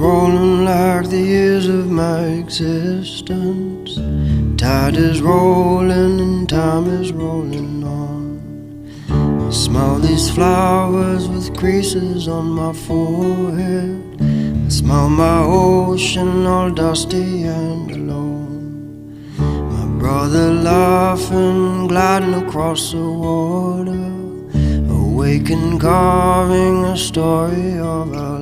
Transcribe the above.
rolling like the years of my existence. Tide is rolling and time is rolling on. I smell these flowers with creases on my forehead. I smell my ocean all dusty and alone. My brother laughing, gliding across the water, awake and carving a story of our